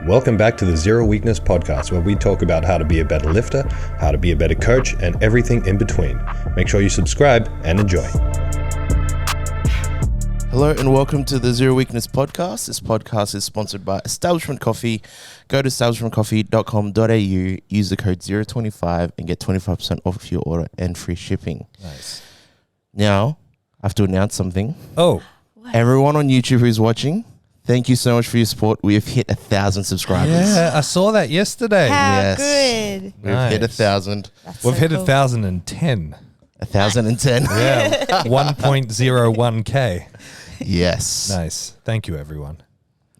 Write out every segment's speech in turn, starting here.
Welcome back to the Zero Weakness Podcast, where we talk about how to be a better lifter, how to be a better coach, and everything in between. Make sure you subscribe and enjoy. Hello and welcome to the Zero Weakness Podcast. This podcast is sponsored by Establishment Coffee. Go to establishmentcoffee.com.au, use the code 025 and get 25% off your order and free shipping. Nice. Now, I have to announce something. Oh. Everyone on YouTube who's watching, thank you so much for your support. We have hit 1,000 subscribers. Yeah, I saw that yesterday. How good. We've hit 1,000. We've hit 1,010. 1,010. Yeah. 1.01K. Yes. Nice. Thank you, everyone.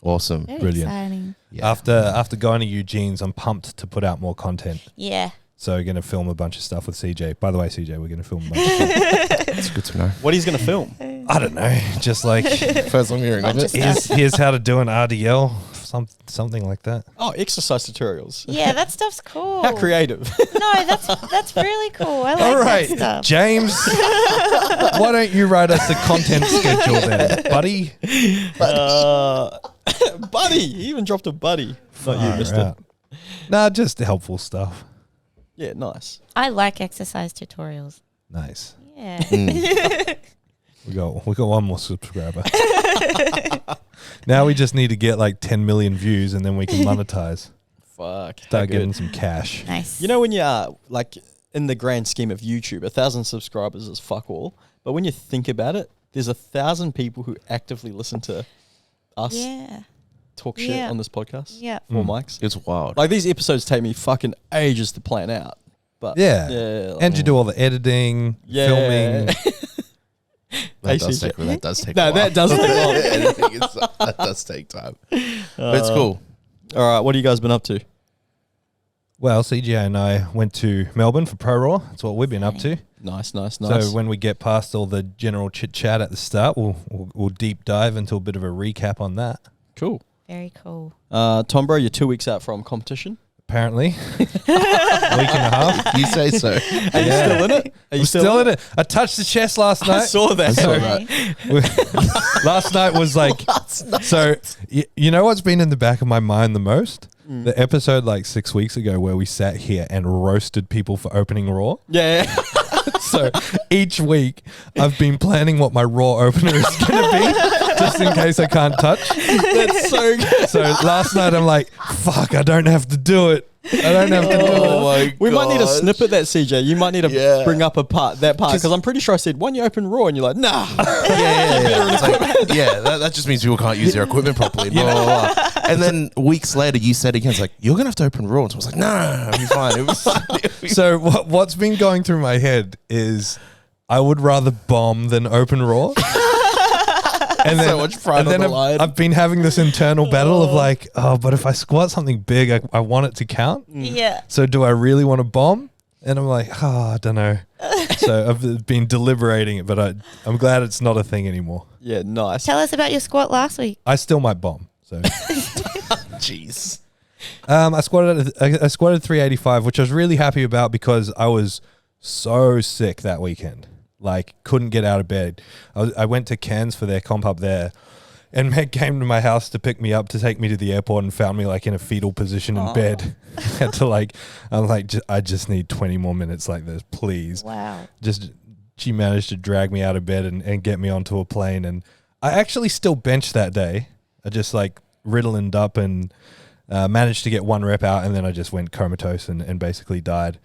Awesome. Very Brilliant. exciting. Yeah. After going to Eugene's, I'm pumped to put out more content. Yeah. So we're going to film a bunch of stuff with CJ. By the way, CJ, we're going to film a bunch of stuff. That's good to know. What he's going to film? I don't know. Just like, First I'm hearing of it. here's how to do an RDL, something like that. Oh, exercise tutorials. Yeah, that stuff's cool. How creative. No, that's really cool. I like All right, that stuff. James, why don't you write us the content schedule then, buddy? Buddy. He even dropped a buddy. Not you, mister. Right. Nah, just helpful stuff. Yeah, nice. I like exercise tutorials. Nice. Yeah. We got one more subscriber. Now we just need to get like 10 million views and then we can monetize. Fuck. Start getting some cash. Nice. You know when you are, like, in the grand scheme of YouTube, 1,000 subscribers is fuck all. But when you think about it, there's 1,000 people who actively listen to us talk shit on this podcast. Yeah. Four mics. It's wild. Like, these episodes take me fucking ages to plan out. But Yeah. like, And you do all the editing, filming. That Hey, does CJ. take No, a while. that does take long. That does take time. But it's cool. All right, what have you guys been up to? Well, CJ and I went to Melbourne for Proraw. That's what we've been up to. Nice. So when we get past all the general chit chat at the start, we'll deep dive into a bit of a recap on that. Cool. Very cool. Tom, bro, you're 2 weeks out from competition. Apparently, a week and a half. You say so. Are you still in it? Are you I'm still in it. I touched the chest last night. I saw that. Last night was like, so you know what's been in the back of my mind the most? The episode like 6 weeks ago where we sat here and roasted people for opening Raw. Yeah. So each week I've been planning what my Raw opener is going to be just in case I can't touch. That's so good. So last night I'm like, fuck, I don't have to do it. I don't have to do it. Oh my We might need a snippet that, CJ. You might need to bring up that part because I'm pretty sure I said, when you open Raw, and you're like, nah. That just means people can't use their equipment properly. Blah, blah, blah. And then weeks later, you said again, it's like, you're going to have to open Raw. And so I was like, no, I'll be fine. It was So what's been going through my head is I would rather bomb than open Raw. And then, so much pride on the line. I've been having this internal battle of like, but if I squat something big, I want it to count. Yeah. So do I really want to bomb? And I'm like, I don't know. So I've been deliberating it, but I'm glad it's not a thing anymore. Yeah, nice. Tell us about your squat last week. I still might bomb. So jeez. I squatted 385, which I was really happy about because I was so sick that weekend. Like, couldn't get out of bed. I went to Cairns for their comp up there, and Meg came to my house to pick me up to take me to the airport and found me like in a fetal position in bed. Had to I'm like, I just need 20 more minutes like this, please. Wow. She managed to drag me out of bed and get me onto a plane, and I actually still benched that day. I just like riddled up and managed to get one rep out, and then I just went comatose and basically died.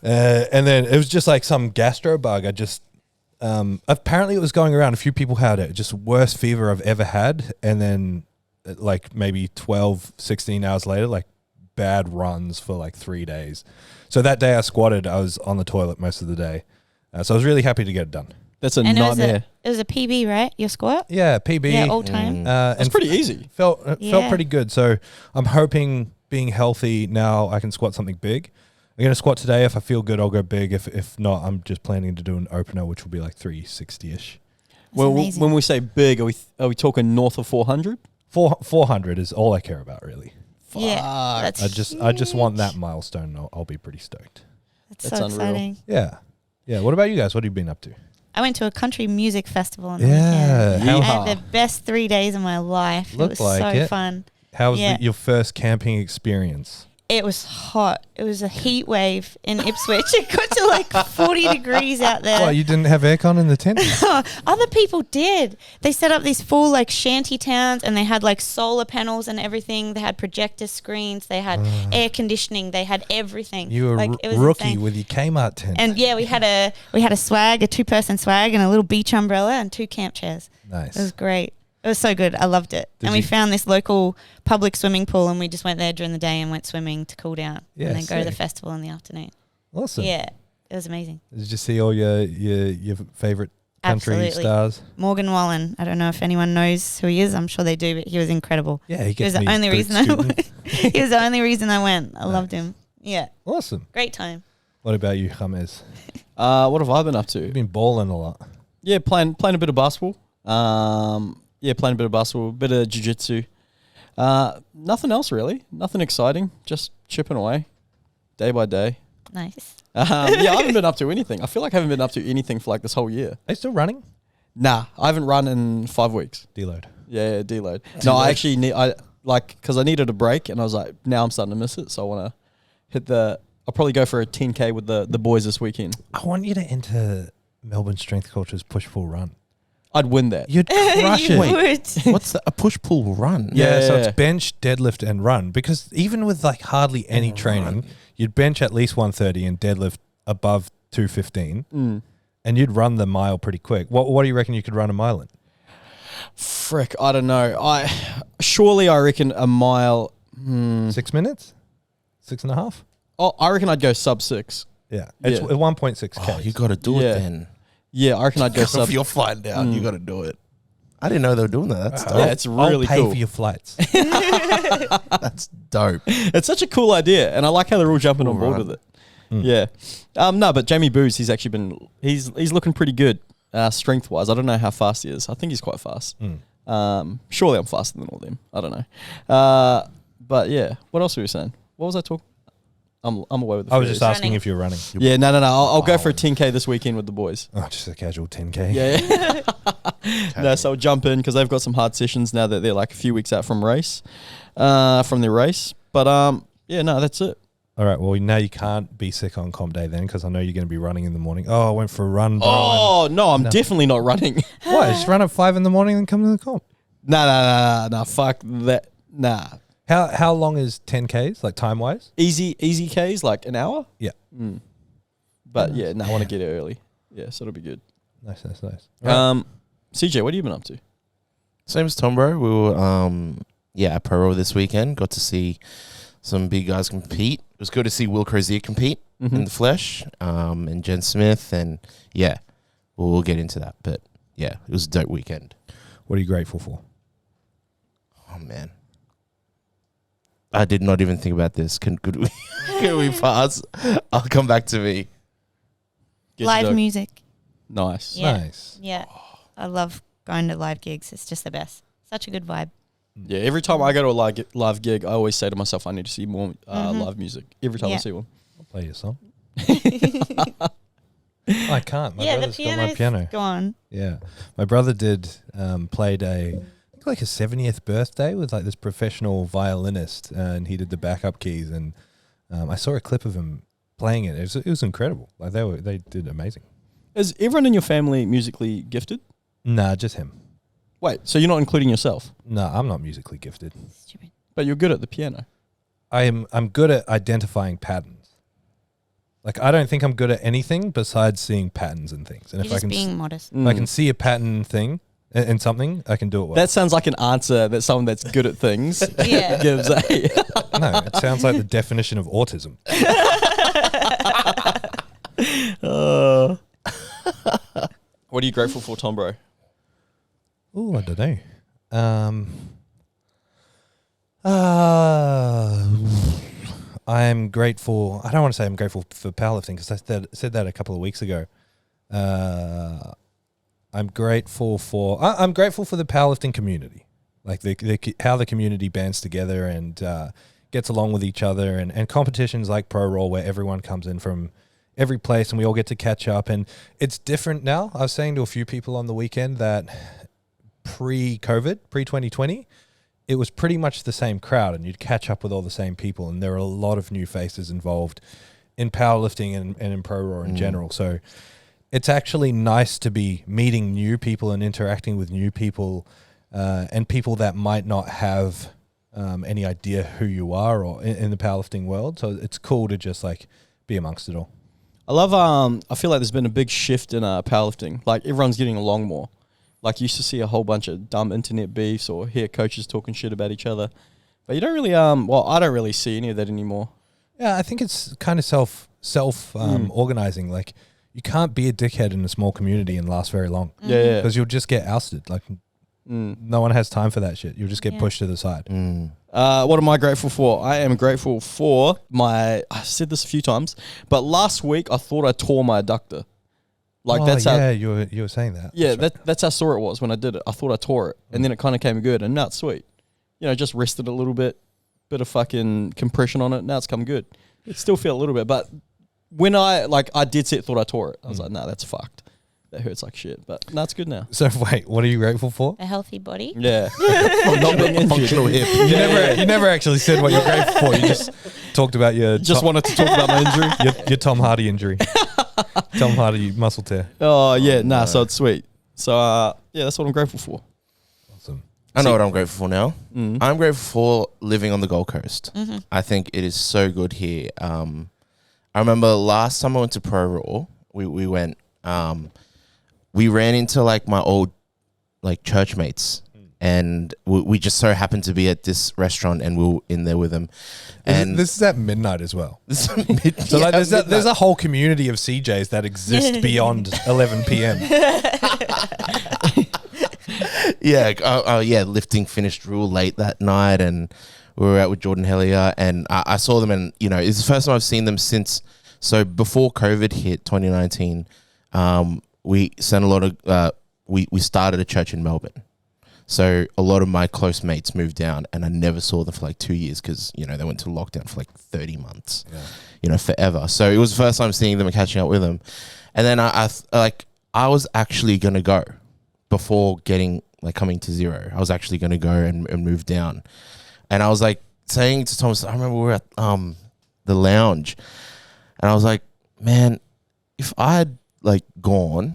And then it was just like some gastro bug. I just apparently it was going around. A few people had it. Just worst fever I've ever had. And then like maybe 12, 16 hours later, like bad runs for like 3 days. So that day I squatted, I was on the toilet most of the day. So I was really happy to get it done. That's a And nightmare. it was a PB, right? Your squat? Yeah, PB. Yeah, all time. It's pretty easy. Felt Yeah. pretty good. So I'm hoping being healthy now I can squat something big. I'm going to squat today. If I feel good, I'll go big. If not, I'm just planning to do an opener, which will be like 360-ish. Well, amazing. when we say big, are we talking north of 400? 400 is all I care about, really. Yeah. That's I just want that milestone. And I'll be pretty stoked. That's That's so unreal. exciting. Yeah. What about you guys? What have you been up to? I went to a country music festival on the Yeah. weekend. I Yeehaw. had the best 3 days of my life. Looked it was like so it. fun. How was Yeah. your first camping experience? It was hot. It was a heat wave in Ipswich. It got to like 40 degrees out there. Well, you didn't have aircon in the tent? Other people did. They set up these full like shanty towns, and they had like solar panels and everything. They had projector screens. They had air conditioning. They had everything. You were like, it was rookie insane. with your Kmart tent. And yeah, we had a swag, a 2-person swag, and a little beach umbrella and 2 camp chairs. Nice. It was great. It was so good. I loved it. Did and we you- found this local public swimming pool, and we just went there during the day and went swimming to cool down, Yeah, and then go to the sick. festival in the afternoon. Awesome. Yeah, it was amazing. Did you see all your favorite country Absolutely. stars? Morgan Wallen. I don't know if anyone knows who he is. I'm sure they do, but he was incredible. Yeah, he He was gets the me only boot reason I scooting. went. He was the only reason I went. I loved him. Yeah, Awesome. great time. What about you, James? What have I been up You've to? been balling a lot. Yeah, playing a bit of basketball. Playing a bit of basketball, a bit of jiu-jitsu. Nothing else really. Nothing exciting. Just chipping away, day by day. Nice. I haven't been up to anything. I feel like I haven't been up to anything for like this whole year. Are you still running? Nah, I haven't run in 5 weeks. Deload. Yeah, deload. No, I actually because I needed a break, and I was like, now I'm starting to miss it, so I want to hit I'll probably go for a 10K with the boys this weekend. I want you to enter Melbourne Strength Culture's push-pull run. I'd win that. You'd crush You it. would. What's a push-pull run? Yeah, so Yeah. it's bench, deadlift, and run. Because even with like hardly any training, you'd bench at least 130 and deadlift above 215, and you'd run the mile pretty quick. What do you reckon you could run a mile in? Frick, I don't know. I reckon a mile. 6 minutes? 6.5? Oh, I reckon I'd go sub 6. Yeah. It's Yeah. 1.6K. Oh, you got to do Yeah. it then. Yeah, I reckon I'd go sub. You'll find out. You got to do it. I didn't know they were doing that. That's dope. Yeah, it's really I'll pay cool. for your flights. That's dope. It's such a cool idea, and I like how they're all jumping on board Right. with it. Yeah. No, but Jamie Booz, he's actually been he's looking pretty good strength wise. I don't know how fast he is. I think he's quite fast. Surely I'm faster than all them. I don't know. But yeah, what else were we saying? What was I talking? I'm away with the I was phrase. just asking Running. if you're running. Yeah, no. I'll go for a 10K this weekend with the boys. Oh, just a casual 10K. Yeah. No, so I'll jump in because they've got some hard sessions now that they're like a few weeks out from their race. But that's it. All right. Well, now you can't be sick on comp day then, because I know you're going to be running in the morning. Oh, I went for a run. Bro. Oh no, I'm definitely not running. Why? Just run at 5 in the morning and come to the comp. Nah, fuck that. Nah. How long is 10Ks, like time wise? Easy Ks, like an hour. Yeah. But I want to get it early. Yeah, so it'll be good. Nice. CJ, what have you been up to? Same as Tom, bro. We were at Proraw this weekend. Got to see some big guys compete. It was good to see Will Crozier compete in the flesh, and Jen Smith, and we'll get into that. But yeah, it was a dope weekend. What are you grateful for? Oh man, I did not even think about this. Can we pass? I'll come back to me. Get your Live dog. music. Nice. Yeah. Nice. Yeah. I love going to live gigs. It's just the best. Such a good vibe. Yeah, every time I go to a live gig, I always say to myself, I need to see more live music. Every time I Yeah. see one. I'll play your song. I can't. My yeah, the brother's got my piano's piano. gone. Yeah. My brother played I think like his 70th birthday with like this professional violinist, and he did the backup keys, and I saw a clip of him playing it. It was incredible. Like they did amazing. Is everyone in your family musically gifted? Nah, just him. Wait, so you're not including yourself, Nah, I'm not musically gifted. Stupid. but you're good at the piano. I'm good at identifying patterns. Like I don't think I'm good at anything besides seeing patterns and things. And You're just being modest. if I can see a pattern thing in something, I can do it well. That sounds like an answer that someone that's good at things Yeah. gives. No, it sounds like the definition of autism. What are you grateful for, Tom, bro? Oh, I don't know. I'm grateful. I don't want to say I'm grateful for powerlifting because I said that a couple of weeks ago. I'm grateful for the powerlifting community, like how the community bands together and gets along with each other, and competitions like Proraw where everyone comes in from every place and we all get to catch up. And it's different now. I was saying to a few people on the weekend that pre-COVID, pre-2020, it was pretty much the same crowd, and you'd catch up with all the same people, and there are a lot of new faces involved in powerlifting and in Proraw in general. So it's actually nice to be meeting new people and interacting with new people, and people that might not have any idea who you are or in the powerlifting world. So it's cool to just like be amongst it all. I love, I feel like there's been a big shift in powerlifting. Like everyone's getting along more. Like you used to see a whole bunch of dumb internet beefs or hear coaches talking shit about each other. But you don't really, I don't really see any of that anymore. Yeah, I think it's kind of self organizing. Like you can't be a dickhead in a small community and last very long. Yeah. Because you'll just get ousted. Like no one has time for that shit. You'll just get pushed to the side. What am I grateful for? I am grateful for I've said this a few times, but last week I thought I tore my adductor. Like that's how. You were saying that. Yeah, that's how sore it was when I did it. I thought I tore it, and then it kind of came good, and now it's sweet. Just rested a little bit of fucking compression on it. Now it's come good. It still felt a little bit, but when I did say thought I tore it, I was like, nah, that's fucked. That hurts like shit, but no, it's good now. So wait, what are you grateful for? A healthy body. Yeah, not being injured. Functional hip. You never actually said what you're grateful for. You just talked about your Just wanted to talk about my injury. your Tom Hardy injury. Tom Hardy muscle tear. Oh yeah, nah. So it's sweet. So yeah, that's what I'm grateful for. Awesome. I know what I'm grateful for now. I'm grateful for living on the Gold Coast. I think it is so good here. I remember last time I went to Proraw, we went. We ran into like my old like church mates, and we just so happened to be at this restaurant, and we were in there with them. And this is at midnight as well. so So there's a whole community of CJs that exist beyond 11 p.m. Yeah, lifting finished real late that night, and we were out with Jordan Hellier, and I saw them, and it's the first time I've seen them since. So before COVID hit, 2019, we sent a lot of we started a church in Melbourne. So a lot of my close mates moved down, and I never saw them for like 2 years because they went to lockdown for like 30 months, forever. So it was the first time seeing them and catching up with them. And then I was actually gonna go before coming to Zero. I was actually gonna go and move down, and I was like saying to Thomas, I remember we were at the lounge, and I was like, man, if I had gone,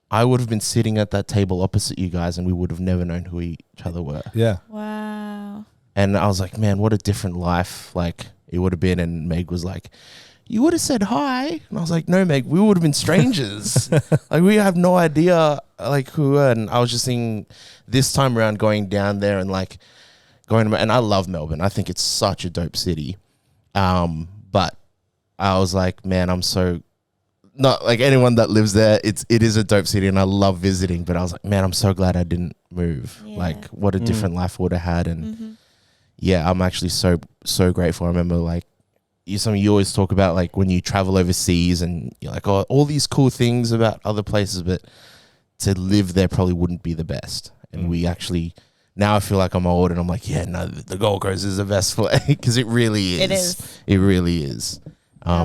I would have been sitting at that table opposite you guys, and we would have never known who each other were. Yeah. Wow. And I was like, man, what a different life it would have been. And Meg was like, you would have said hi. And I was like, no, Meg, we would have been strangers. We have no idea who. And I was just thinking this time around going down there and and I love Melbourne. I think it's such a dope city. But I was like, man, I'm so not anyone that lives there. It is a dope city, and I love visiting. But I was like, man, I'm so glad I didn't move. Yeah. What a different life I would have had. And yeah, I'm actually so grateful. I remember you always talk about when you travel overseas, and you're like, oh, all these cool things about other places, but to live there probably wouldn't be the best. And we actually. Now I feel like I'm old, and I'm like, yeah, no, the Gold Coast is the best place because it really is. It is. It really is.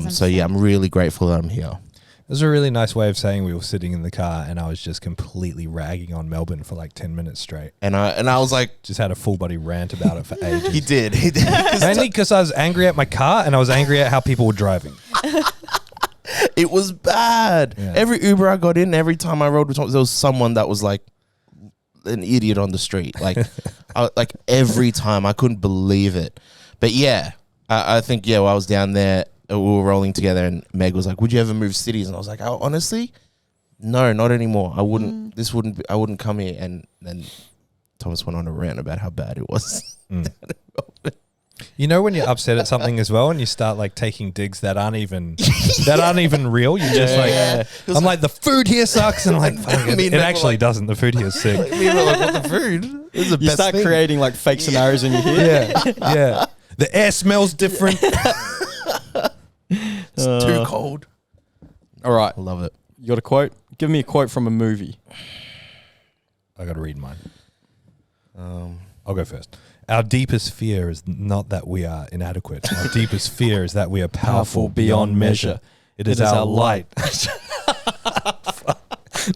So yeah, I'm really grateful that I'm here. It was a really nice way of saying we were sitting in the car, and I was just completely ragging on Melbourne for 10 minutes straight. And I was like, just had a full body rant about it for ages. He did. Mainly because I was angry at my car, and I was angry at how people were driving. It was bad. Yeah. Every Uber I got in, every time I rode with Thomas, there was someone that was an idiot on the street. Every time, I couldn't believe it. But yeah, I think while I was down there, we were rolling together, and Meg was like, would you ever move cities? And I was like, oh, honestly, no, not anymore. I wouldn't. I wouldn't come here. And then Thomas went on a rant about how bad it was. When you're upset at something as well, and you start taking digs that aren't even real. You're just I'm like, the food here sucks, and I'm like, it actually doesn't. The food here is sick. We were like, what the food? This is the you best start thing. creating fake scenarios in your head. Yeah. The air smells different. It's too cold. All right, I love it. You got a quote? Give me a quote from a movie. I got to read mine. I'll go first. Our deepest fear is not that we are inadequate. Our deepest fear is that we are powerful beyond measure. It is our light.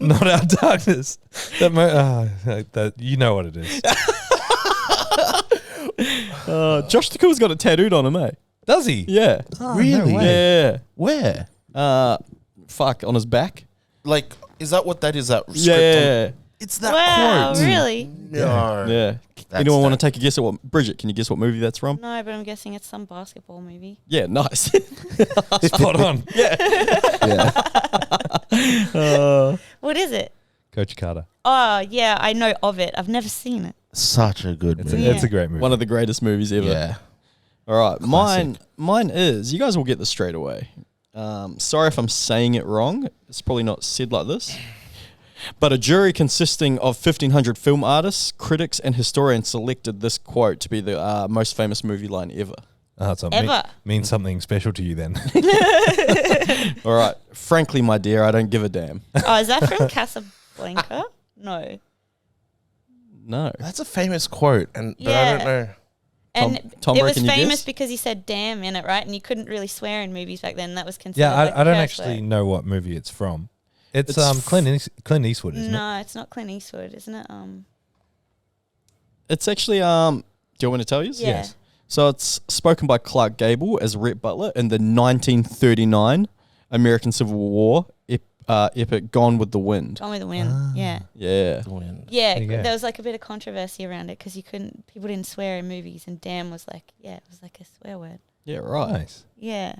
Not our darkness. That you know what it is. Josh Takuma's got it tattooed on him, eh? Does he? Yeah. Oh, Really? no way. Yeah. Where? On his back. Like, is that what that is? That script Yeah. it's that Wow, quote. really? No. Yeah. That's Anyone want to dope. take a guess at what... Bridget, can you guess what movie that's from? No, but I'm guessing it's some basketball movie. Yeah, nice. Spot on. Yeah. What is it? Coach Carter. Oh, yeah, I know of it. I've never seen it. Such a good It's movie. a, it's a great movie. One of the greatest movies ever. Yeah. All right. Classic. Mine is... You guys will get this straight away. Sorry if I'm saying it wrong. It's probably not said like this. But a jury consisting of 1,500 film artists, critics, and historians selected this quote to be the most famous movie line ever. So Ever. means something special to you then. All right. Frankly, my dear, I don't give a damn. Oh, is that from Casablanca? No. No. That's a famous quote, and but I Yeah. don't know. And Tom it Brady, was can you famous guess? because he said "damn" in it, right? And you couldn't really swear in movies back then. That was considered. Yeah, like I don't a curse actually word. know what movie it's from. It's It's Clint Eastwood, isn't it? No, it's not Clint Eastwood, isn't it? It's actually... do you want me to tell you? Yeah. Yes. So it's spoken by Clark Gable as Rhett Butler in the 1939 American Civil War epic Gone with the Wind. Gone with the Wind. Yeah. Yeah. Yeah, There you go. there was like a bit of controversy around it because people didn't swear in movies, and "damn" was like, it was like a swear word. Yeah, right. Nice. Yeah.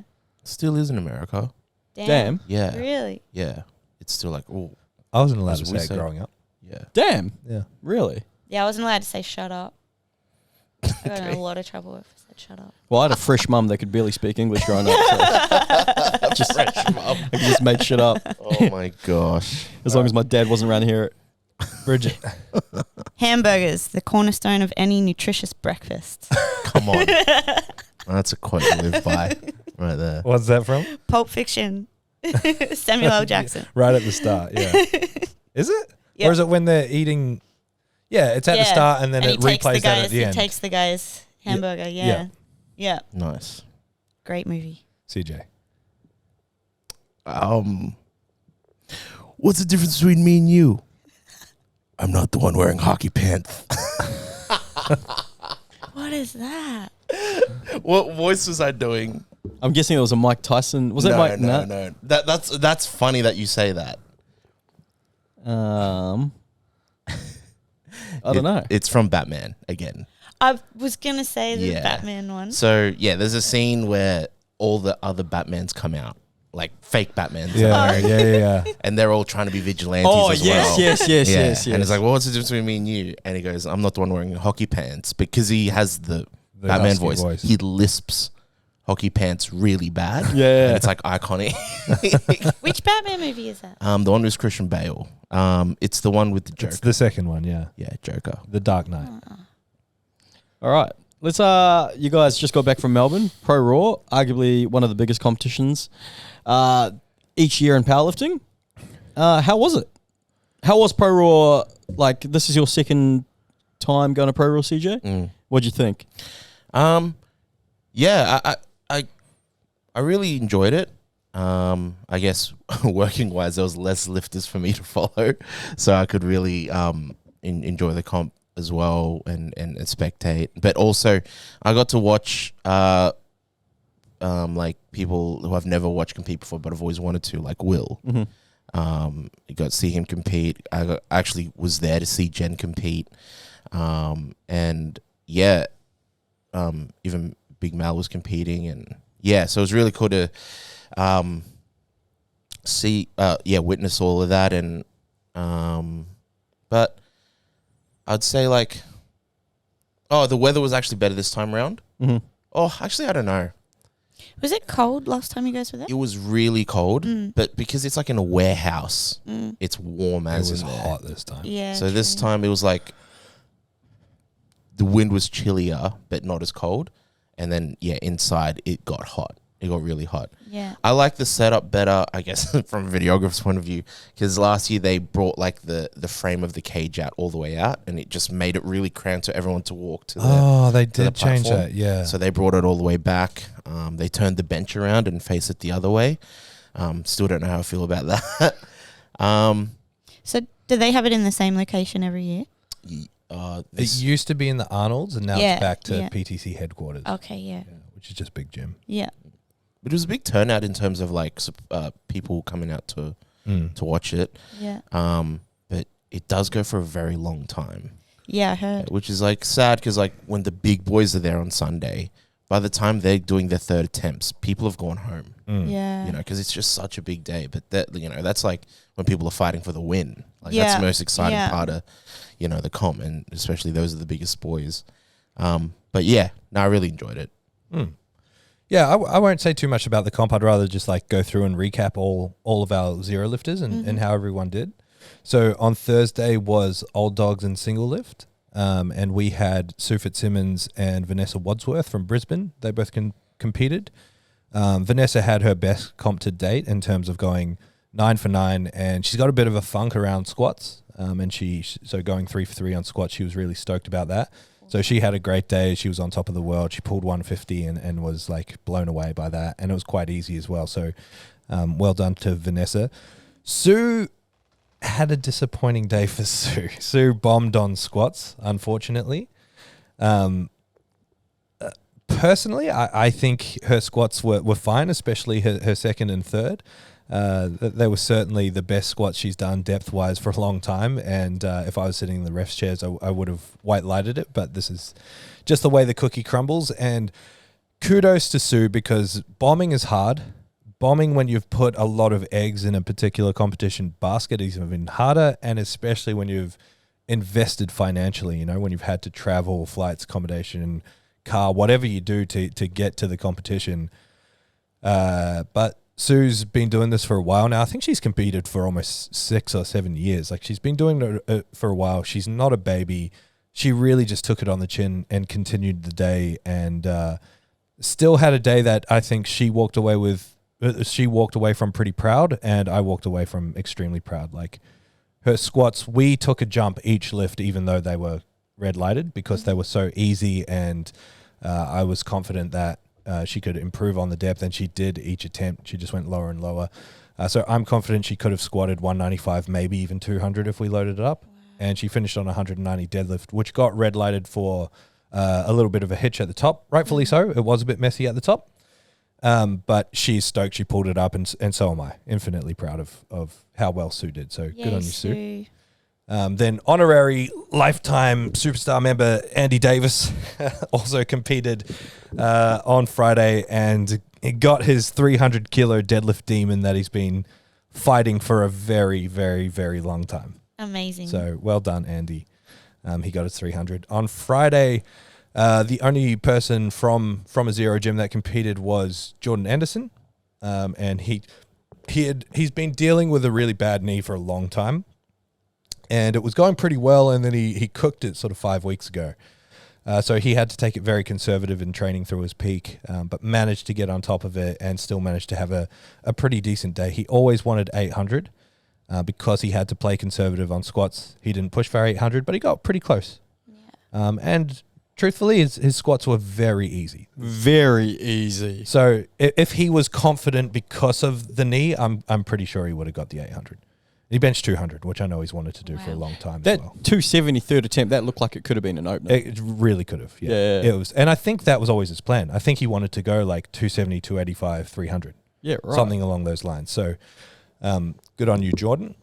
Still is in America. Damn. Yeah. Really? Yeah. It's still like, oh, I wasn't allowed As to we say it said. growing up. yeah. Damn. Yeah. Really? Yeah, I wasn't allowed to say "shut up." I got in a lot of trouble if I said "shut up." Well, I had a fresh mum that could barely speak English growing up. So just, I just made shit up. Oh my gosh. As long as my dad wasn't around here. Bridget. Hamburgers, the cornerstone of any nutritious breakfast. Come on. That's a quote to live by right there. What's that from? Pulp Fiction. Samuel L. Jackson. Right at the start, yeah. Is it? Yep. Or is it when they're eating? Yeah, it's at the start and then it replays that at the He end. takes the guy's hamburger. Yeah. Yeah. Nice. Great movie. CJ. What's the difference between me and you? I'm not the one wearing hockey pants. What is that? What voice was I doing? I'm guessing it was a Mike Tyson. Was that Mike? No. That's funny that you say that. I don't know. It's from Batman again. I was going to say the Yeah. Batman one. So yeah, there's a scene where all the other Batmans come out, like fake Batmans. Yeah. And they're all trying to be vigilantes Oh, as yes, well. yes. And it's like, well, what's the difference between me and you? And he goes, I'm not the one wearing hockey pants, because he has the Batman husky voice. He lisps hockey pants really bad. Yeah. And it's like iconic. Which Batman movie is that? The one with Christian Bale. It's the one with the Joker. It's the second one, yeah. Yeah, Joker. The Dark Knight. All right. Let's you guys just got back from Melbourne. Proraw, arguably one of the biggest competitions each year in powerlifting. How was it? How was Proraw? Like, this is your second time going to Proraw, CJ? What'd you think? Yeah, I really enjoyed it. I guess working wise, there was less lifters for me to follow, so I could really enjoy the comp as well and spectate. But also, I got to watch like people who I've never watched compete before, but I've always wanted to, like Will. I got to see him compete. I actually was there to see Jen compete, and yeah, even Big Mal was competing, and yeah, so it was really cool to see, witness all of that, and but I'd say like, the weather was actually better this time around. Oh, actually, I don't know. Was it cold last time you guys were there? It was really cold, but because it's like in a warehouse, it's warm It as was in there. hot this time. Yeah. So this true. time it was like the wind was chillier, but not as cold. And then, inside it got hot. It got really hot. Yeah. I like the setup better, I guess, from a videographer's point of view, because last year they brought like the frame of the cage out all the way out, and it just made it really cramped for everyone to walk to. They to the did change platform. that, yeah. So they brought it all the way back. They turned the bench around and face it the other way. Still don't know how I feel about that. So do they have it in the same location every year? It used to be in the Arnold's, and now Yeah, it's back to yeah. PTC headquarters. Okay, yeah. Which is just big gym. Yeah. But it was a big turnout in terms of like people coming out to watch it. Yeah. But it does go for a very long time. Yeah, I heard. Which is like sad because like when the big boys are there on Sunday, by the time they're doing their third attempts, people have gone home. Yeah. You know, because it's just such a big day. But that, you know, that's like when people are fighting for the win. Like Yeah. that's the most exciting Yeah. part of, you know, the comp, and especially those are the biggest boys. But yeah, no, I really enjoyed it. Yeah, I won't say too much about the comp. I'd rather just like go through and recap all of our zero lifters and how everyone did. So on Thursday was old dogs and single lift. And we had Sue Fitzsimmons and Vanessa Wadsworth from Brisbane. They both competed. Vanessa had her best comp to date in terms of going 9 for 9, and she's got a bit of a funk around squats. And so going 3 for 3 on squats, she was really stoked about that. So she had a great day. She was on top of the world. She pulled 150 and was like blown away by that. And it was quite easy as well. So well done to Vanessa. Sue had a disappointing day for Sue. Sue bombed on squats, unfortunately. Personally, I think her squats were fine, especially her second and third. They were certainly the best squats she's done depth-wise for a long time, and if I was sitting in the ref's chairs, I would have white-lighted it, but this is just the way the cookie crumbles, and kudos to Sue, because bombing is hard. Bombing when you've put a lot of eggs in a particular competition basket is even harder, and especially when you've invested financially, you know, when you've had to travel, flights, accommodation, car, whatever you do to get to the competition. But Sue's been doing this for a while now. I think she's competed for almost 6 or 7 years. Like, she's been doing it for a while. She's not a baby. She really just took it on the chin and continued the day, and still had a day that I think she walked away from pretty proud, and I walked away from extremely proud. Like, her squats, we took a jump each lift, even though they were red lighted, because they were so easy, and I was confident that she could improve on the depth, and she did each attempt. She just went lower and lower. So I'm confident she could have squatted 195, maybe even 200 if we loaded it up. Wow. And she finished on 190 deadlift, which got red lighted for a little bit of a hitch at the top. Rightfully so. It was a bit messy at the top. But she's stoked she pulled it up, and so am I. Infinitely proud of how well Sue did. So good on you, Sue. Then honorary lifetime superstar member Andy Davis also competed on Friday and got his 300 kilo deadlift demon that he's been fighting for a very, very, very long time. Amazing. So well done, Andy. He got his 300. On Friday, the only person from a zero gym that competed was Jordan Anderson. And he's been dealing with a really bad knee for a long time. And it was going pretty well, and then he cooked it sort of 5 weeks ago. So he had to take it very conservative in training through his peak, but managed to get on top of it and still managed to have a pretty decent day. He always wanted 800 because he had to play conservative on squats. He didn't push for 800, but he got pretty close. Yeah. And truthfully, his squats were very easy. Very easy. So if he was confident because of the knee, I'm pretty sure he would have got the 800. He benched 200, which I know he's wanted to do for a long time that as well. 270 third attempt, that looked like it could have been an opener. It really could have. Yeah. It was, and I think that was always his plan. I think he wanted to go like 270, 285, 300. Yeah, right. Something along those lines. So good on you, Jordan.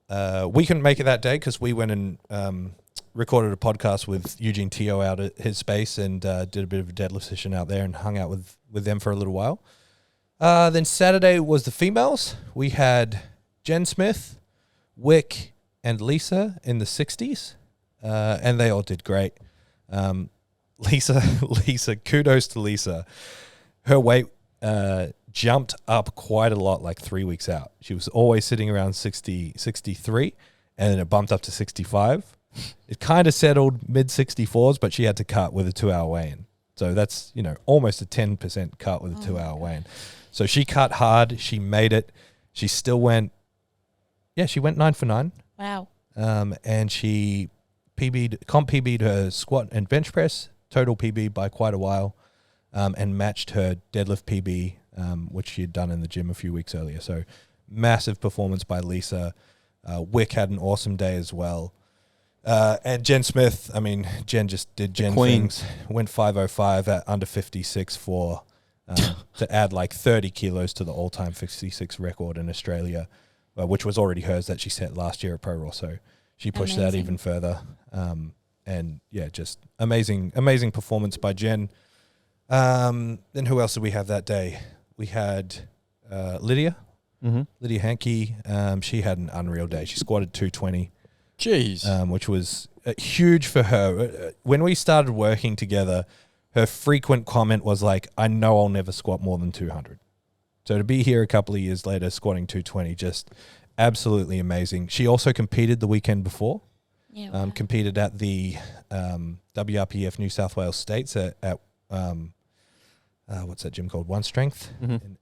We couldn't make it that day because we went and recorded a podcast with Eugene Teo out at his space and did a bit of a deadlift session out there and hung out with them for a little while. Then Saturday was the females. We had Jen Smith, Wick, and Lisa in the 60s, and they all did great. Lisa, kudos to Lisa. Her weight jumped up quite a lot like 3 weeks out. She was always sitting around 60, 63, and then it bumped up to 65. It kind of settled mid-64s, but she had to cut with a 2-hour weigh-in. So that's, almost a 10% cut with a 2-hour weigh-in. So she cut hard. She made it. She still went... Yeah, she went 9 for 9. Wow. And she comp PB'd her squat and bench press, total PB by quite a while, and matched her deadlift PB, which she had done in the gym a few weeks earlier. So massive performance by Lisa. Wick had an awesome day as well. And Jen Smith, I mean, Jen just did Jen things. Went 5:05 at under 56 for to add like 30 kilos to the all-time 56 record in Australia, which was already hers that she set last year at Proraw. So she pushed that even further. And yeah, just amazing performance by Jen. Then who else did we have that day? We had Lydia. Lydia Hankey. She had an unreal day. She squatted 220. Jeez. Which was huge for her. When we started working together, her frequent comment was like, I know I'll never squat more than 200. So to be here a couple of years later squatting 220, just absolutely amazing. She also competed the weekend before. Yeah, wow. Competed at the WRPF New South Wales States at what's that gym called? One Strength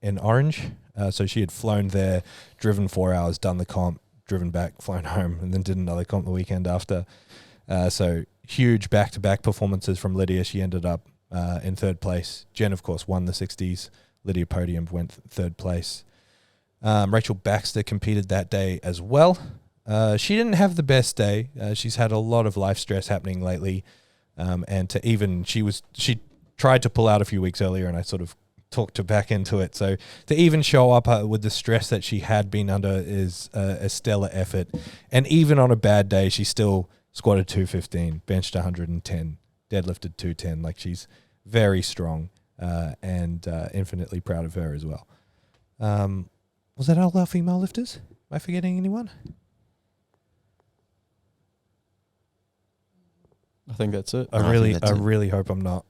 in Orange. So she had flown there, driven 4 hours, done the comp, driven back, flown home, and then did another comp the weekend after. So huge back-to-back performances from Lydia. She ended up in third place. Jen, of course, won the 60s. Lydia podiumed, went third place. Rachel Baxter competed that day as well. She didn't have the best day. She's had a lot of life stress happening lately. And she tried to pull out a few weeks earlier, and I sort of talked her back into it. So to even show up with the stress that she had been under is a stellar effort. And even on a bad day, she still squatted 215, benched 110, deadlifted 210. Like, she's very strong, and infinitely proud of her as well. Was that all our female lifters? Am I forgetting anyone? I think that's it. I really hope I'm not,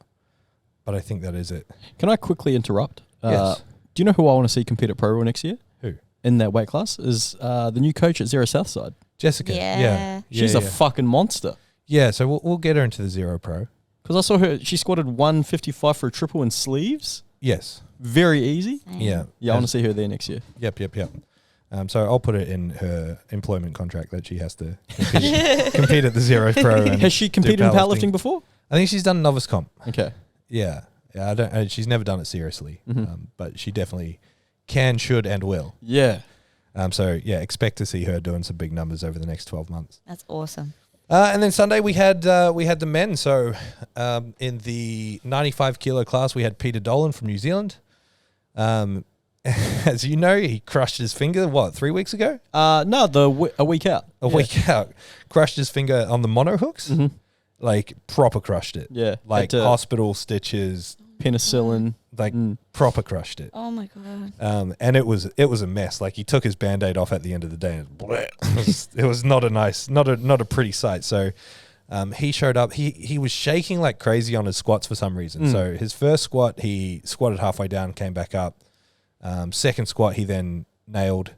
but I think that is it. Can I quickly interrupt? Yes. Do you know who I want to see compete at Proraw next year? Who? In that weight class is the new coach at Zero Southside. Jessica. Yeah. She's a fucking monster. Yeah, so we'll get her into the Zero Pro. Because I saw her, she squatted 155 for a triple in sleeves. Yes. Very easy. Yeah. Yeah, I want to see her there next year. Yep. So I'll put it in her employment contract that she has to compete at the Zero Pro. And has she competed in powerlifting before? I think she's done novice comp. Okay. Yeah. She's never done it seriously, but she definitely can, should, and will. Yeah. So yeah, expect to see her doing some big numbers over the next 12 months. That's awesome. And then Sunday we had the men. So in the 95 kilo class, we had Peter Dolan from New Zealand. As you know, he crushed his finger, 3 weeks ago? No, a week out. A week out. Crushed his finger on the mono hooks. Like, proper crushed it. Yeah. Like, hospital stitches. Penicillin. Like, proper crushed it. Oh, my God. And it was a mess. Like, he took his Band-Aid off at the end of the day. And it was not a pretty sight. So he showed up. He was shaking like crazy on his squats for some reason. So his first squat, he squatted halfway down, came back up. Second squat, he then nailed.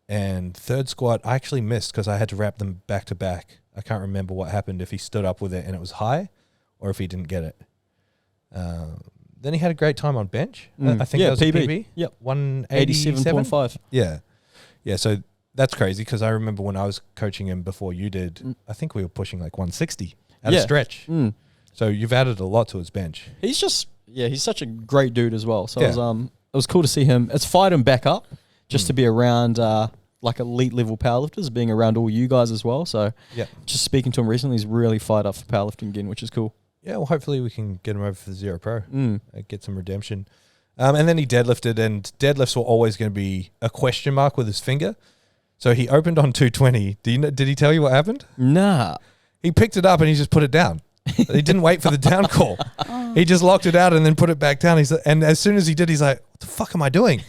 And third squat, I actually missed because I had to wrap them back to back. I can't remember what happened, if he stood up with it and it was high or if he didn't get it. Then he had a great time on bench. I think that was a PB. Yep. 187.5. Yeah. Yeah, so that's crazy because I remember when I was coaching him before you did, I think we were pushing like 160 at a stretch. So you've added a lot to his bench. He's just, he's such a great dude as well. So it was cool to see him. It's fired him back up just to be around like elite level powerlifters, being around all you guys as well. So just speaking to him recently, he's really fired up for powerlifting again, which is cool. Yeah, well, hopefully we can get him over for the Zero Pro, get some redemption. And then he deadlifted, and deadlifts were always going to be a question mark with his finger. So he opened on 220. Did he tell you what happened? Nah. He picked it up and he just put it down. He didn't wait for the down call. He just locked it out and then put it back down. And as soon as he did, he's like, what the fuck am I doing?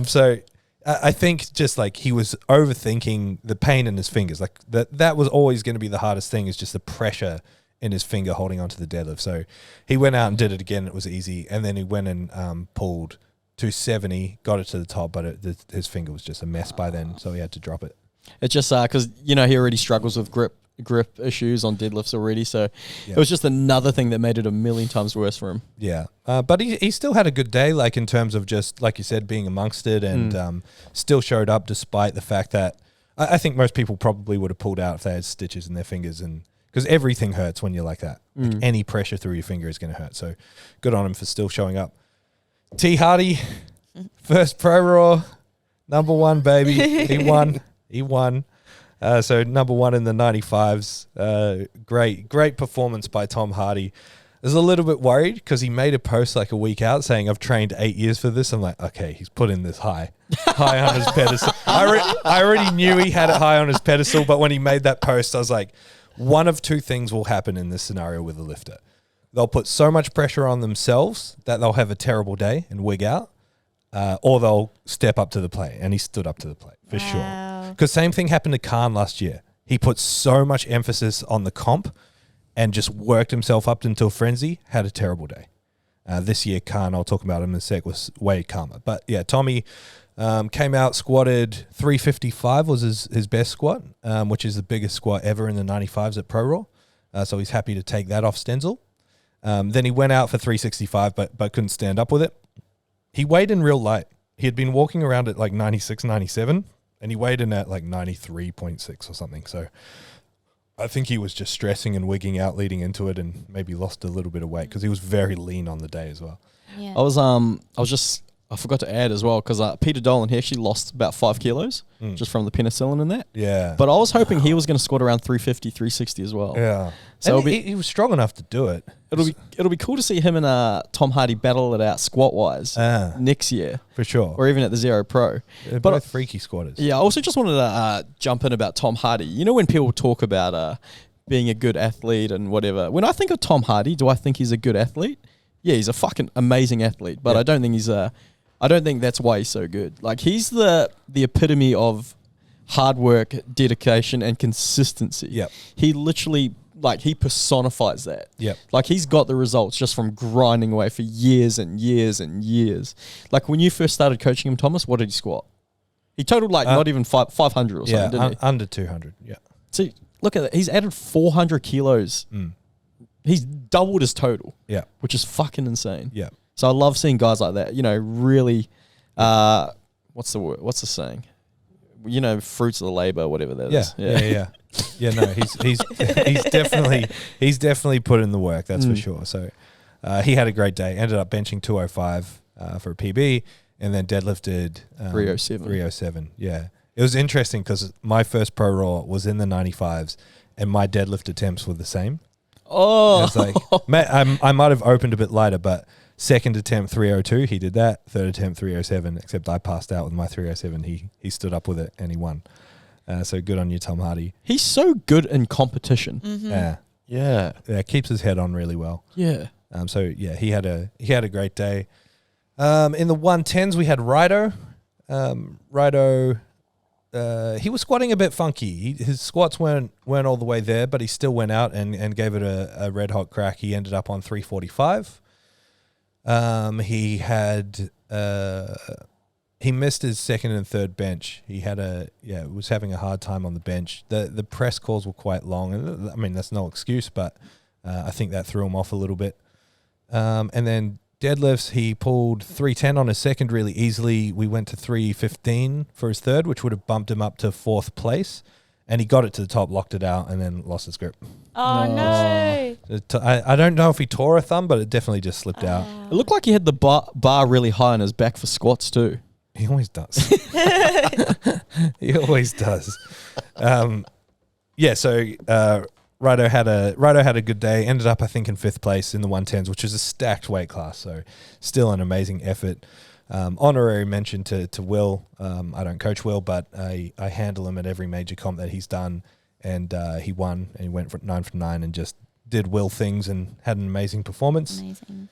So I think just like he was overthinking the pain in his fingers. Like that was always going to be the hardest thing, is just the pressure in his finger holding onto the deadlift. So he went out and did it again. It was easy. And then he went and pulled 270, got it to the top, but his finger was just a mess by then. So he had to drop it. It's just because, he already struggles with grip issues on deadlifts already. So it was just another thing that made it a million times worse for him. Yeah. But he still had a good day, like in terms of just, like you said, being amongst it, and still showed up despite the fact that I think most people probably would have pulled out if they had stitches in their fingers, and because everything hurts when you're like that. Like any pressure through your finger is going to hurt. So good on him for still showing up. T Hardy, first Proraw, number one, baby. He won. So number one in the 95s. Great performance by Tom Hardy. I was a little bit worried because he made a post like a week out saying, I've trained 8 years for this. I'm like, okay, he's putting this high on his pedestal. I already knew he had it high on his pedestal, but when he made that post, I was like, one of two things will happen in this scenario with a lifter. They'll put so much pressure on themselves that they'll have a terrible day and wig out, or they'll step up to the plate. And he stood up to the plate for sure. Because same thing happened to Khan last year. He put so much emphasis on the comp and just worked himself up until frenzy, had a terrible day. This year, Khan, I'll talk about him in a sec, was way calmer. But yeah, Tommy came out, squatted 355 was his best squat, which is the biggest squat ever in the 95s at Proraw. So he's happy to take that off Stenzel. Then he went out for 365, but couldn't stand up with it. He weighed in real light. He had been walking around at like 96, 97, and he weighed in at like 93.6 or something. So I think he was just stressing and wigging out leading into it, and maybe lost a little bit of weight because he was very lean on the day as well. Yeah. I forgot to add as well because Peter Dolan, he actually lost about 5 kilos just from the penicillin and that. Yeah. But I was hoping he was going to squat around 350, 360 as well. Yeah. So he was strong enough to do it. It'll be cool to see him and Tom Hardy battle it out squat wise next year For sure. or even at the Zero Pro. They're but both freaky squatters. Yeah, I also just wanted to jump in about Tom Hardy. You know when people talk about being a good athlete and whatever, when I think of Tom Hardy, do I think he's a good athlete? Yeah, he's a fucking amazing athlete, but I don't think that's why he's so good. Like, he's the epitome of hard work, dedication, and consistency. Yep. He literally, he personifies that. Yep. Like, he's got the results just from grinding away for years and years and years. Like, when you first started coaching him, Thomas, what did he squat? He totaled, not even 500 or something, didn't he? Under 200, yeah. See, look at that. He's added 400 kilos. He's doubled his total. Yeah. Which is fucking insane. Yeah. So I love seeing guys like that, really, what's the word? What's the saying? Fruits of the labor, whatever that is. Yeah. Yeah, no, he's definitely put in the work, that's for sure. So he had a great day. Ended up benching 205 for a PB, and then deadlifted 307. Yeah. It was interesting because my first Pro Raw was in the 95s, and my deadlift attempts were the same. Oh. It's like, I might have opened a bit lighter, but second attempt 302, he did that. Third attempt 307, except I passed out with my 307. He stood up with it and he won. So good on you, Tom Hardy. He's so good in competition. Mm-hmm. Yeah, keeps his head on really well. Yeah. So yeah, he had a great day. In the 110s we had Rido. Rido, he was squatting a bit funky. His squats weren't all the way there, but he still went out and gave it a red hot crack. He ended up on 345. He missed his second and third bench. He was having a hard time on the bench. The press calls were quite long, and I mean that's no excuse, but I think that threw him off a little bit. And then deadlifts, he pulled 310 on his second really easily. We went to 315 for his third, which would have bumped him up to 4th place. And he got it to the top, locked it out, and then lost his grip. Oh, no. I don't know if he tore a thumb, but it definitely just slipped out. It looked like he had the bar really high on his back for squats too. He always does. He always does. So Rido had a good day. Ended up, I think, in 5th place in the 110s, which is a stacked weight class. So still an amazing effort. Honorary mention to Will. I don't coach Will, but I handle him at every major comp that he's done. And he won, and he went for 9 from 9 and just did Will things and had an amazing performance. Amazing.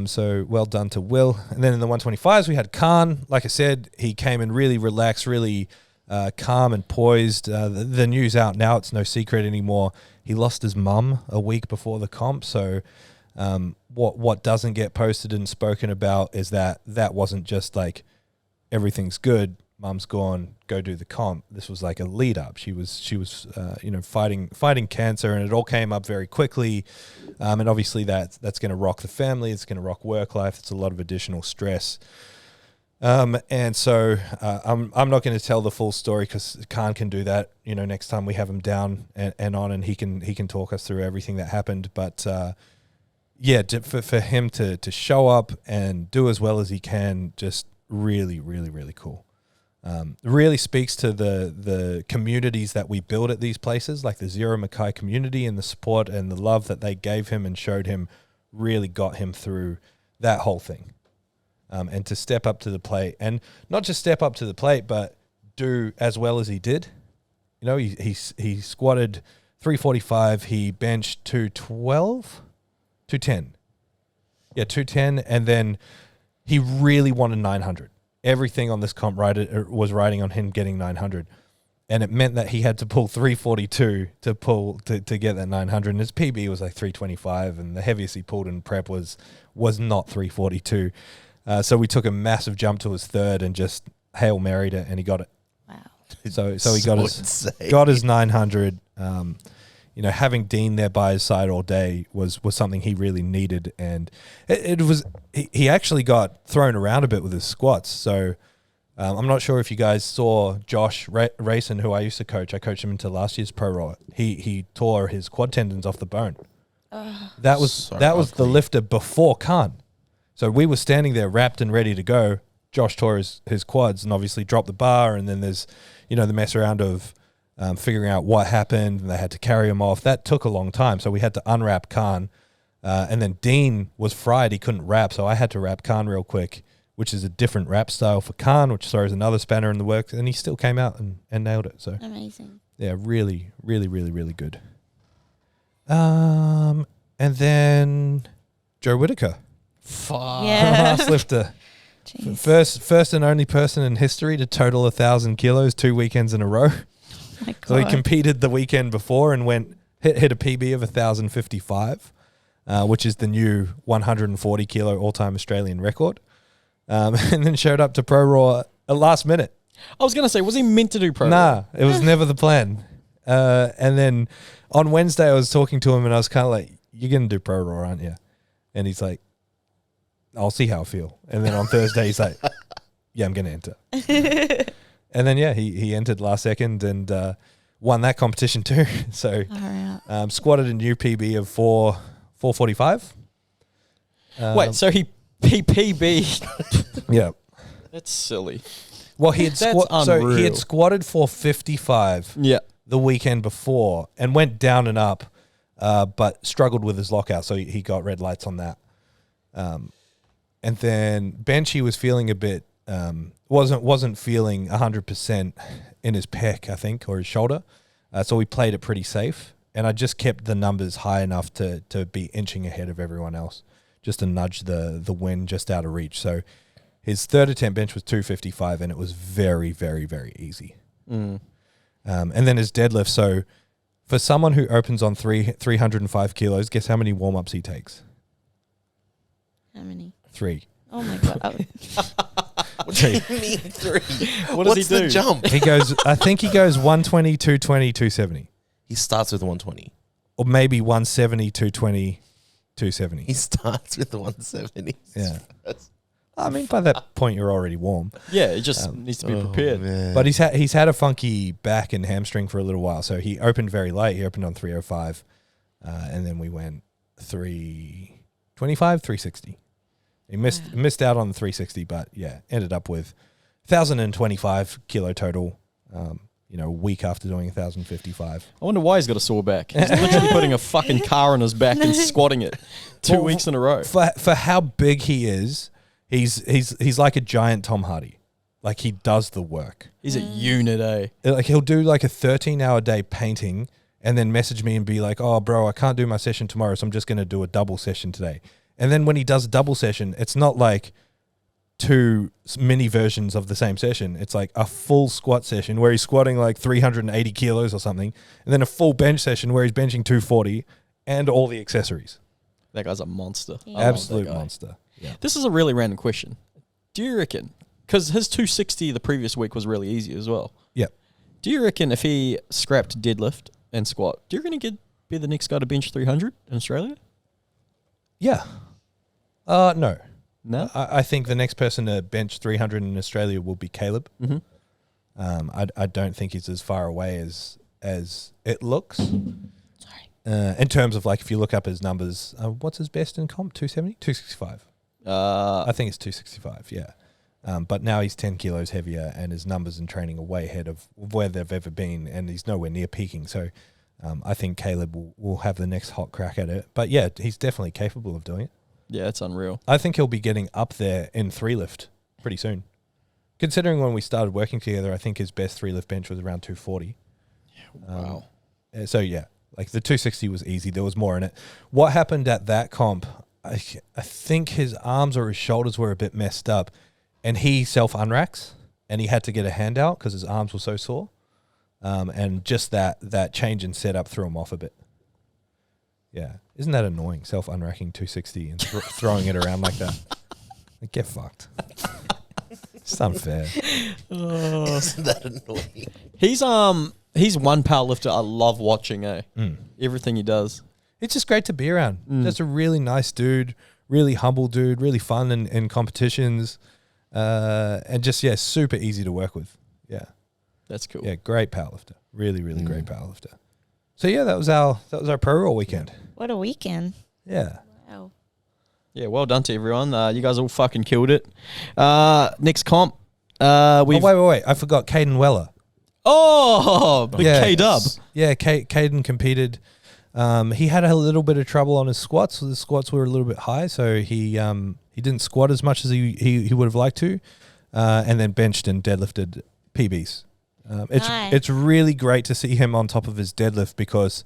So well done to Will. And then in the 125s, we had Khan. Like I said, he came in really relaxed, really calm and poised. The news out now, it's no secret anymore. He lost his mum a week before the comp. So what doesn't get posted and spoken about is that wasn't just like everything's good, mum's gone, go do the comp. This was like a lead up. She was fighting cancer, and it all came up very quickly. And obviously that's going to rock the family. It's going to rock work life. It's a lot of additional stress. And so I'm not going to tell the full story because Khan can do that. Next time we have him down and on, and he can talk us through everything that happened. But for him to show up and do as well as he can, just really, really, really cool. Really speaks to the communities that we build at these places, like the Zero Mackay community, and the support and the love that they gave him and showed him really got him through that whole thing. And to step up to the plate, and not just step up to the plate, but do as well as he did. You know, he squatted 345, he benched 210. Yeah, 210, and then he really wanted 900. Everything on this comp was riding on him getting 900. And it meant that he had to pull 342 to get that 900. And his PB was like 325, and the heaviest he pulled in prep was not 342. So we took a massive jump to his third and just Hail Married it, and he got it. Wow. So he got his 900. You know, having Dean there by his side all day was something he really needed, and he actually got thrown around a bit with his squats. So I'm not sure if you guys saw Josh Rayson, who I used to coach. I coached him into last year's Proraw. He tore his quad tendons off the bone. That was the lifter before Khan. So we were standing there wrapped and ready to go. Josh tore his quads and obviously dropped the bar, and then there's, you know, the mess around of figuring out what happened, and they had to carry him off. That took a long time, so we had to unwrap Khan. And then Dean was fried. He couldn't wrap, so I had to wrap Khan real quick, which is a different wrap style for Khan, which throws another spanner in the works, and he still came out and nailed it. So amazing. Yeah, really, really, really, really good. And then Joe Whitaker. Fuck. Yeah. Last lifter. Jeez. First and only person in history to total 1,000 kilos 2 weekends in a row. My God. So he competed the weekend before and hit a PB of 1,055, which is the new 140 kilo all-time Australian record. And then showed up to Proraw at last minute. I was going to say, was he meant to do Proraw? Nah, it was never the plan. And then on Wednesday, I was talking to him and I was kind of like, "You're going to do Proraw, aren't you?" And he's like, "I'll see how I feel." And then on Thursday, he's like, "Yeah, I'm going to enter." And then, yeah, he entered last second and won that competition too. So squatted a new PB of 445. Wait, so he PB? Yeah. That's silly. Well, he had squatted 455 the weekend before and went down and up, but struggled with his lockout, so he got red lights on that. And then bench, he was feeling a bit, wasn't feeling 100% in his pec, I think, or his shoulder. So we played it pretty safe, and I just kept the numbers high enough to be inching ahead of everyone else, just to nudge the win just out of reach. So his third attempt bench was 255, and it was very, very, very easy. And then his deadlift. So for someone who opens on 305 kilos, guess how many warm-ups he takes? How many? 3. Oh my God. What do you mean 3? What's What's the jump? He goes 120, 220, 270. He starts with 120. Or maybe 170, 220, 270. He starts with 170. Yeah. I mean, by that point, you're already warm. Yeah, it just needs to be prepared. Man. But he's had a funky back and hamstring for a little while. So he opened very late. He opened on 305. And then we went 325, 360. He missed out on the 360, but yeah, ended up with 1,025 kilo total, a week after doing 1,055. I wonder why he's got a sore back. He's literally putting a fucking car on his back and squatting it 2 weeks in a row. For how big he is, he's like a giant Tom Hardy. Like, he does the work. He's a unit, eh? Like, he'll do like a 13-hour day painting and then message me and be like, "Oh, bro, I can't do my session tomorrow, so I'm just going to do a double session today." And then when he does a double session, it's not like 2 mini versions of the same session. It's like a full squat session where he's squatting like 380 kilos or something, and then a full bench session where he's benching 240 and all the accessories. That guy's a monster. Yeah. Absolute monster. Yeah. This is a really random question. Do you reckon, because his 260 the previous week was really easy as well. Yep. Do you reckon if he scrapped deadlift and squat, do you reckon he'd be the next guy to bench 300 in Australia? Yeah. No. No? I think the next person to bench 300 in Australia will be Caleb. Mm-hmm. I don't think he's as far away as it looks. Sorry. In terms of, like, if you look up his numbers, what's his best in comp? 270? 265. I think it's 265, yeah. But now he's 10 kilos heavier, and his numbers in training are way ahead of where they've ever been, and he's nowhere near peaking. So I think Caleb will have the next hot crack at it. But yeah, he's definitely capable of doing it. Yeah, it's unreal. I think he'll be getting up there in 3-lift pretty soon. Considering when we started working together, I think his best 3-lift bench was around 240. Wow. So yeah, like the 260 was easy. There was more in it. What happened at that comp, I think his arms or his shoulders were a bit messed up, and he self-unracks, and he had to get a handout because his arms were so sore. And just that change in setup threw him off a bit. Yeah. Isn't that annoying, self-unracking 260 and throwing it around like that? Like, get fucked. It's unfair. Isn't that annoying? He's one powerlifter I love watching, Everything he does. It's just great to be around. Just a really nice dude, really humble dude, really fun in competitions, and just, super easy to work with. Yeah. That's cool. Yeah, great powerlifter. Really, really great powerlifter. So yeah, that was our Proraw weekend. What a weekend. Yeah. Wow. Yeah, well done to everyone. You guys all fucking killed it. Next comp. Wait. I forgot Caden Weller. Oh, big K-Dub. Yeah, Caden competed. He had a little bit of trouble on his squats. So the squats were a little bit high, so he didn't squat as much as he would have liked to, and then benched and deadlifted PBs. It's really great to see him on top of his deadlift, because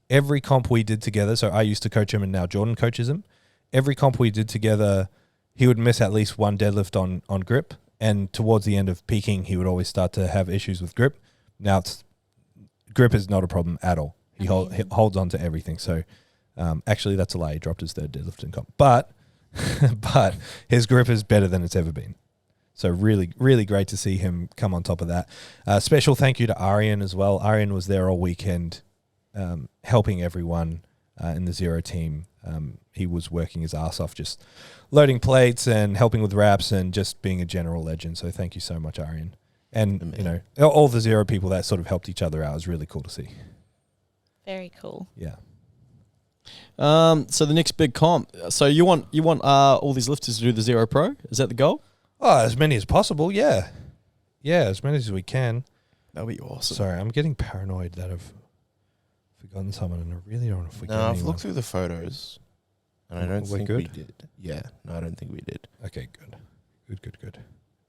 every comp we did together, so I used to coach him and now Jordan coaches him. Every comp we did together, he would miss at least one deadlift on grip, and towards the end of peaking, he would always start to have issues with grip. Now, grip is not a problem at all. He holds on to everything. So, actually, that's a lie. He dropped his third deadlift in comp. But his grip is better than it's ever been. So really, really great to see him come on top of that. Special thank you to Aryan as well. Aryan was there all weekend, helping everyone in the Zero team. He was working his ass off, just loading plates and helping with wraps and just being a general legend. So thank you so much, Aryan. And, all the Zero people that sort of helped each other out is really cool to see. Very cool. Yeah. So the next big comp. So you want all these lifters to do the Zero Pro? Is that the goal? Oh, as many as possible, yeah. Yeah, as many as we can. That'd be awesome. Sorry, I'm getting paranoid that I've forgotten someone, and I really don't want to forget I've anyone. looked through the photos, and I don't think we did. Yeah, no, I don't think we did. Okay, good.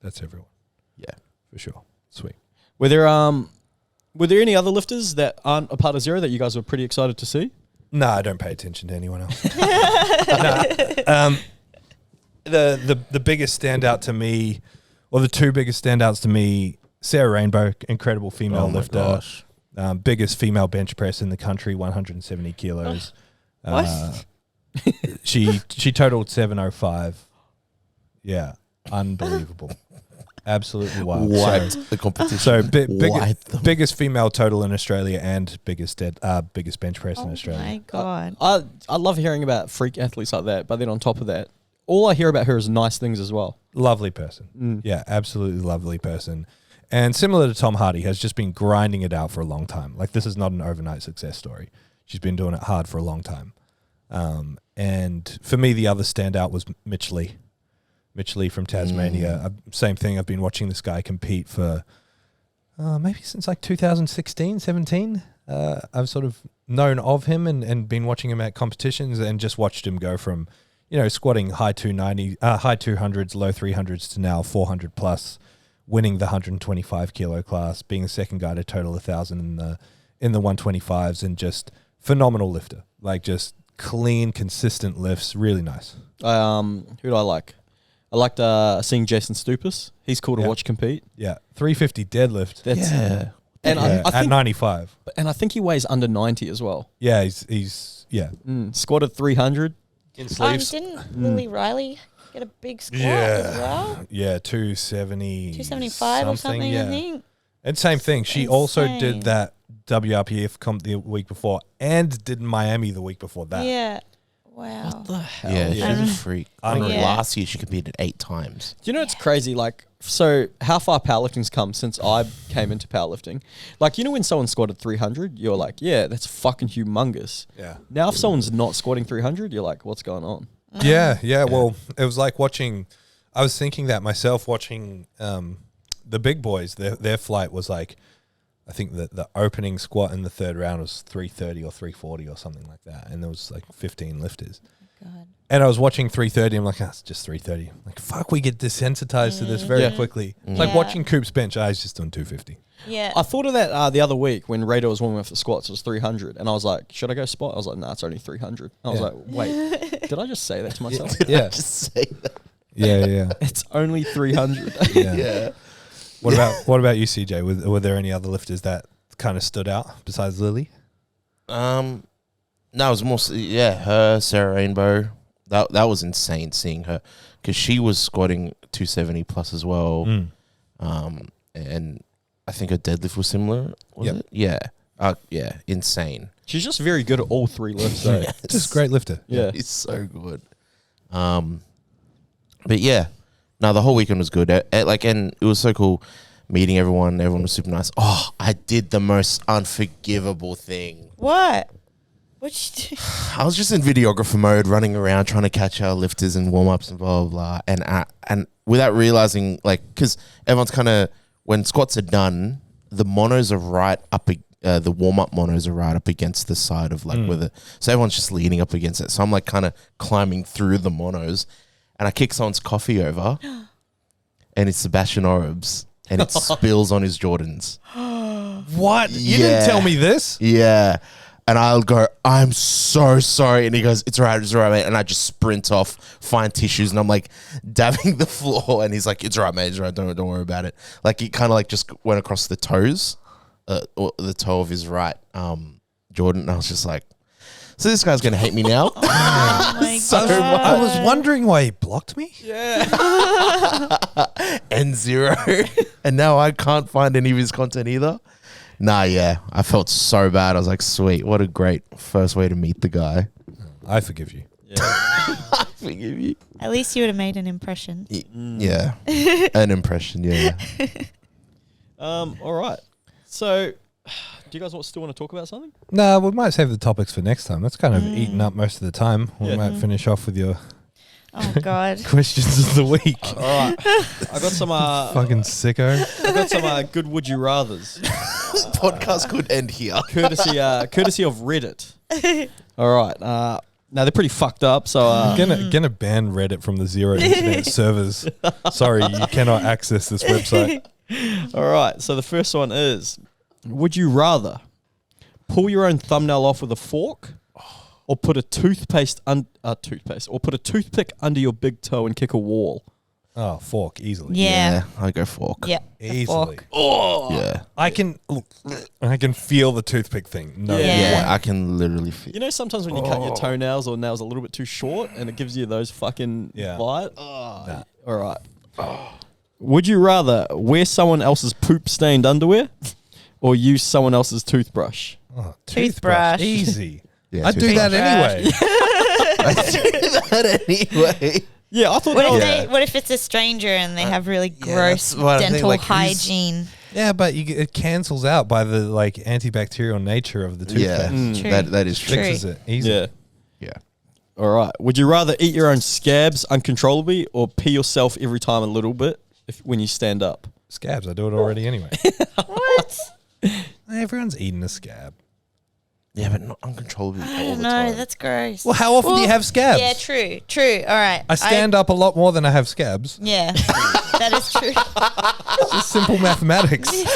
That's everyone. Yeah. For sure. Sweet. Were there any other lifters that aren't a part of Zero that you guys were pretty excited to see? No, I don't pay attention to anyone else. The biggest standout to me, or the two biggest standouts to me, Sarah Rainbow, incredible female lifter. Gosh. Biggest female bench press in the country, 170 kilos. What? She totaled 705. Yeah, unbelievable. Absolutely wild. Wiped the competition. So biggest female total in Australia and biggest bench press in Australia. Oh my God. I love hearing about freak athletes like that, but then on top of that, all I hear about her is nice things as well. Lovely person. Yeah, absolutely lovely person. And similar to Tom Hardy, has just been grinding it out for a long time. Like, this is not an overnight success story. She's been doing it hard for a long time. And for me, the other standout was Mitch Lee. Mitch Lee from Tasmania. Same thing. I've been watching this guy compete for maybe since like 2016, 17. I've sort of known of him and been watching him at competitions and just watched him go from, squatting high 200s, low 300s to now 400 plus, winning the 125 kilo class, being the second guy to total 1,000 in the 125s, and just phenomenal lifter. Like, just clean, consistent lifts. Really nice. Who do I like? I liked seeing Jason Stupas. He's cool to watch compete. Yeah, 350 deadlift. And I at think, 95. And I think he weighs under 90 as well. Yeah, he's Squatted 300 in sleeves. Didn't Lily Riley get a big squat as well? Yeah, 270. 275 or something, yeah. I think. And same thing. She also did that WRPF comp the week before and did Miami the week before that. Yeah. Wow. What the hell? Yeah, she's a freak. Unreal. Yeah. Last year she competed 8 times. Do you know it's crazy? Like, so how far powerlifting's come since I came into powerlifting? Like, when someone squatted 300, you're like, yeah, that's fucking humongous. Yeah. Now if someone's not squatting 300, you're like, what's going on? Yeah. Well, it was like watching I was thinking that myself watching the big boys. Their flight was like, I think that the opening squat in the third round was 330 or 340 or something like that, and there was like 15 lifters. God. And I was watching 330. I'm like, it's just 330. I'm like, fuck, we get desensitized to this very quickly. It's like watching Coop's bench. He's just doing 250. Yeah. I thought of that the other week when Rado was warming up for squats. It was 300, and I was like, "Should I go spot?" I was like, "Nah, it's only 300." I was like, "Wait, did I just say that to myself?" Yeah. Just say that. Yeah. It's only 300. Yeah. What about you, CJ? Were there any other lifters that kind of stood out besides Lilley? No, it was mostly her, Sarah Rainbow. That was insane seeing her because she was squatting 270 plus as well. And I think her deadlift was similar. Was it? Yeah. Yeah. Insane. She's just very good at all three lifts. So. Just a great lifter. Yeah. He's so good. But yeah, no, the whole weekend was good. And it was so cool meeting everyone. Everyone was super nice. Oh, I did the most unforgivable thing. What? What'd you do? I was just in videographer mode, running around trying to catch our lifters and warm ups and blah blah blah. And without realizing, because everyone's kind of, when squats are done, the monos are right up. The warm up monos are right up against the side of so everyone's just leaning up against it. So I'm like kind of climbing through the monos, and I kick someone's coffee over, and it's Sebastian Orbs, and it spills on his Jordans. What? You didn't tell me this? Yeah. And I'll go, I'm so sorry. And he goes, it's all right, mate. And I just sprint off, find tissues, and I'm like dabbing the floor. And he's like, it's all right, mate. It's all right. Don't worry about it. Like, he kind of like just went across the toes, or the toe of his right Jordan. And I was just like, so this guy's going to hate me now? Oh my God. I was wondering why he blocked me. And zero. And now I can't find any of his content either. Nah, yeah. I felt so bad. I was like, sweet. What a great first way to meet the guy. I forgive you. Yeah. I forgive you. At least you would have made an impression. Yeah. An impression, yeah. All right. So, do you guys still want to talk about something? No, we might save the topics for next time. That's kind of eaten up most of the time. We Yeah. might finish off with your Oh God. questions of the week. All right. I got some. Fucking sicko. I got some good would you rather's. Podcast could end here. Courtesy of Reddit. All right. Now they're pretty fucked up. So Gonna ban Reddit from the Zero internet servers. Sorry, you cannot access this website. all right. So the first one is: would you rather pull your own thumbnail off with a fork, or put a toothpick under your big toe and kick a wall? Oh, fork easily. Yeah. I go fork. Yep. the Easily. fork. Oh, Yeah. I can feel the toothpick thing. No, Yeah. Yeah, I can literally feel. You know, sometimes when you cut your toenails or nails a little bit too short, and it gives you those fucking vibes. Nah. All right. Would you rather wear someone else's poop-stained underwear, or use someone else's toothbrush? Oh, Toothbrush. Easy. Yeah, I'd do that anyway. I do that anyway. Yeah, I thought What that if was... what if it's a stranger and they have really gross that's what I think, dental like, who's- hygiene? Yeah, but it cancels out by the antibacterial nature of the toothpaste. Yeah, True. that is true. Fixes it easy. Yeah. Yeah. All right. Would you rather eat your own scabs uncontrollably, or pee yourself every time a little bit when you stand up? Scabs, I do it already anyway. What? Everyone's eating a scab. Yeah, but not uncontrollably I all don't the know. time. That's gross. Well, how often do you have scabs? Yeah, true. All right. I stand up a lot more than I have scabs. Yeah, that is true. It's just simple mathematics. Need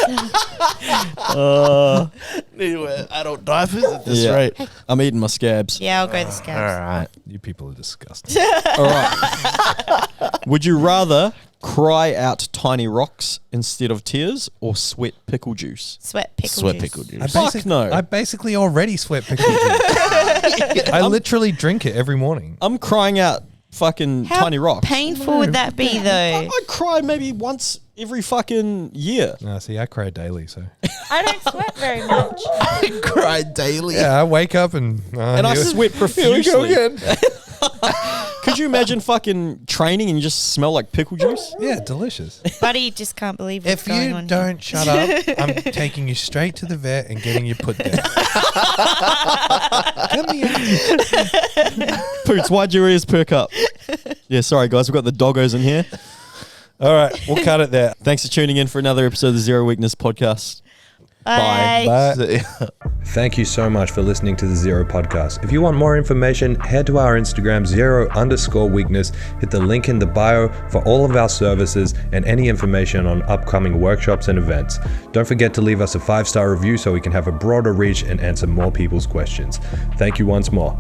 to wear adult diapers at this Yeah. rate. I'm eating my scabs. Yeah, I'll go the All scabs. right. You people are disgusting. All right. Would you rather cry out tiny rocks instead of tears, or sweat pickle juice? Sweat pickle Sweat juice. pickle juice. Fuck no. I basically already sweat pickle juice. I literally drink it every morning. I'm crying out fucking How tiny rocks. painful would that be, though? I cry maybe once every fucking year. No, see, I cry daily, so I don't sweat very much. I cry daily. yeah, I wake up and And I here- sweat Here we profusely. go again. Could Could you imagine fucking training and you just smell like pickle juice? Yeah, delicious. Buddy just can't believe what's If going you on don't shut up, I'm taking you straight to the vet and getting you put down. Come here. Poots, why'd your ears perk up? Yeah, sorry guys, we've got the doggos in here. All right, we'll cut it there. Thanks for tuning in for another episode of the Zero Weakness Podcast. Bye. Bye. Thank you so much for listening to the Zero Podcast. If you want more information, head to our Instagram, _weakness. Hit the link in the bio for all of our services and any information on upcoming workshops and events. Don't forget to leave us a 5-star review so we can have a broader reach and answer more people's questions. Thank you once more.